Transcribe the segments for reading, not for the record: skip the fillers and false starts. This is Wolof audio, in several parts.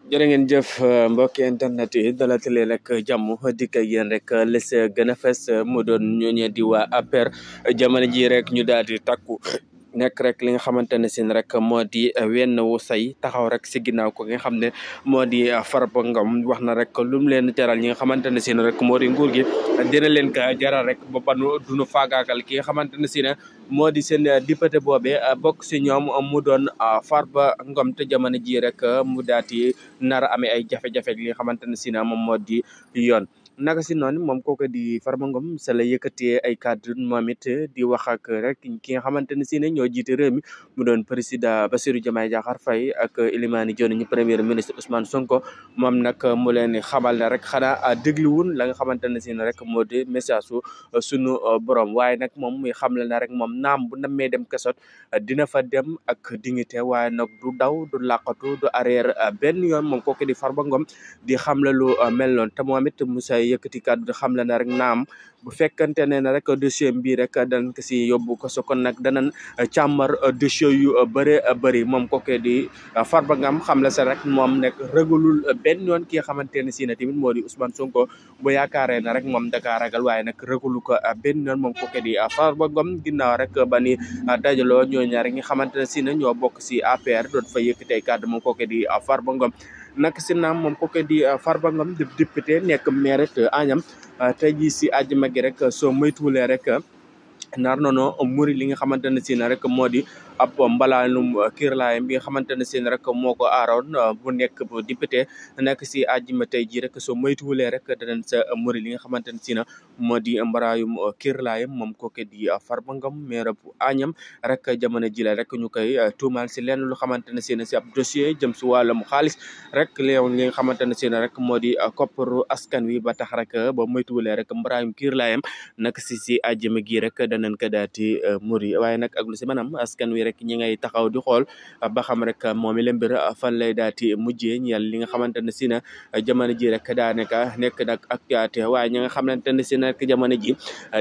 jërë ngeen jëf mbokki internet yi dalati leen rek jàmm dikk ak yéen rek les gën a fes mu doon ñooñee di waa APR jamono ji rek ñu daal di takku nekk rek li nga xamante ne sin rek moo di wenn wu say taxaw rek si ginnaaw ko nga xam ne moo di Farba Ngom wax na rek lu mu leen jaral ñi nga xamante ne sin rek moo di nguur gi dina leen ka jaral rek ba banu duñu faagaakal ki nga xamante ne si ne moo di seen député boobe bokk si ñoom mu doon Farba Ngom te jamono ji rek mu daati nar a amee ay jafe-jafe li nga xamante ne si ne moom moo di yoon naka si noonu moom kooku di Farba Ngom sa la yëkkatee ay kàddu moom it di wax ak rek ki nga xamante ne si ne ñoo jiite réew mi mu doon président Bassirou Diomaye Diakhar Faye ak Elimane Dione ñu premier ministre Ousmane Sonko moom nag mu leen xamal ne rek xanaa dégluwul la nga xamante ne si ne rek moo di message su sunu borom waaye nag moom muy xamle na rek moom naam bu namee dem kesot dina fa dem ak dignité waaye nag du daw du làqatu du arrière benn yoon moom kooku di Farba Ngom di xamle lu mel noonu te moom it Moussa yëkkati kàddu xam la na rek naam bu fekkante ne na rek dossier bi rek danañ ko si yóbbu ko so kon nag danañ càmmar dossier yu bëre bëri moom kooku di Farba Ngom xam la sa rek moom nekk rëgalul benn yoon ki nga xamante ne si na tamit moo di Ousmane Sonko bu yaakaaree na rek moom daka ragal waaye nag rëgalu ko benn yoon moom kooku di Farba Ngom ginnaaw rek ba ni dajaloo ñooñu rek nga xamante ne si na ñoo bokk si APR doon fa yëkkatee kàddu moom kooku di Farba Ngom nak si naam moom kooku di Farba Ngom di député nekk maire te Agnam tey jii si àjjuma gi rek soo moytuwulee rek nar nono muri li nga xamante ne si na rek moo di ab mbalaanum kiirlaayam bi nga xamante ne si rek moo ko aaroon bu nekk bu député nekk si àjjuma tey jii rek soo moytuwulee rek danañ sa muri li nga xamante ne si na moo di mbaraayum kiirlaayam moom kooku di Farba Ngom maire bu Agnam rek jamono ji la rek ñu koy tuumaal si lenn lu xamante ne si na si ab dossier jëm si wàllum xaalis rek léew li nga xamante ne si na rek moo di kopparu askan wi ba tax rek ba moytuwulee rek mbaraayum kiirlaayam nag si àjjuma gi rek danañ ko daati muri waaye nag ak lu si maanaam askan wi rek ñi ngay taxaw di xool ba xam rek moom i la mbir fan lay daati mujjee ñeel li nga xamante ne si na jamono ji rek daanaka nekk nag actualité waaye ñi nga xamante ne si na rek jamono ji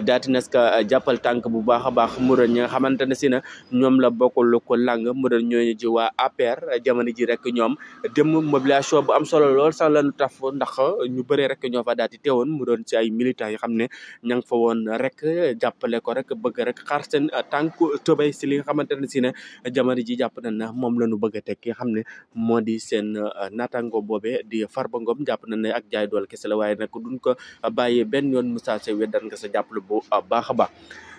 daati nas ka jàppal tànk bu baax a baax mu doon ñi nga xamante ne si na ñoom la bokkul ko lang mu doon ñooñu ji waa APR jamono ji rek ñoom dem mobilisation bu am solo lool sax lañu taf ndax ñu bëree rek ñoo fa daati teewoon mu doon ci ay militants yoo xam ne ña nga fa woon rek jàppale ko rek bëgg rek xaar seen tànk tobay si li nga xamante ne si ne jamono ji jàpp nañ na moom la ñu bëgg a teg ki nga xam ne moo di seen naataango boobe di Farba Ngom jàpp nañ ne ak jaay dool kese la waaye nag duñ ko bàyyee benn yoon Moussa Seye dan nga sa jàppale bu baax a baax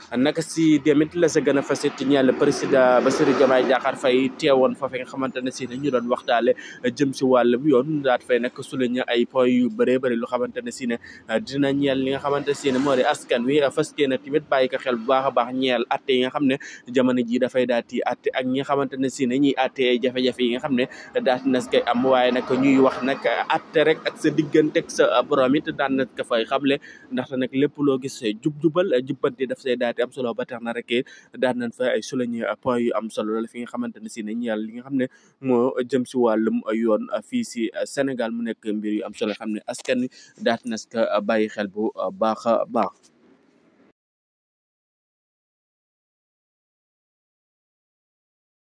naka si demit la sa gën a fasit ñeel président Bassirou Diomaye Diakhar Faye teewoon fa fi nga xamante ne si ne ñu doon waxtaale jëm si wàllum yoon daat fay nag souligner ay points yu bëree bëri lu xamante ne si ne dina ñeel li nga xamante ne si ne moo di askan wi fas yéene tamit bàyyi ko xel bu baax a baax ñeel atte yi nga xam ne jamono ji dafay daati atte ak ñi nga xamante ne si ne ñuy atte ay jafe-jafe yi nga xam ne daati nas koy am waaye nag ñuy wax nag atte rek ak sa diggante ak sa borom it daan na ko fay xamle ndaxte nag lépp loo gis jub-jubal jubbanti daf say daati am solo ba tax na rek daan nañ fa ay souligner point yu am solo la fi nga xamante ne si ne ñeel li nga xam ne moo jëm si wàllum yoon fii si Sénégal mu nekk mbir yu am solo xam ne askan wi daat nas ko bàyyi xel bu baax a baax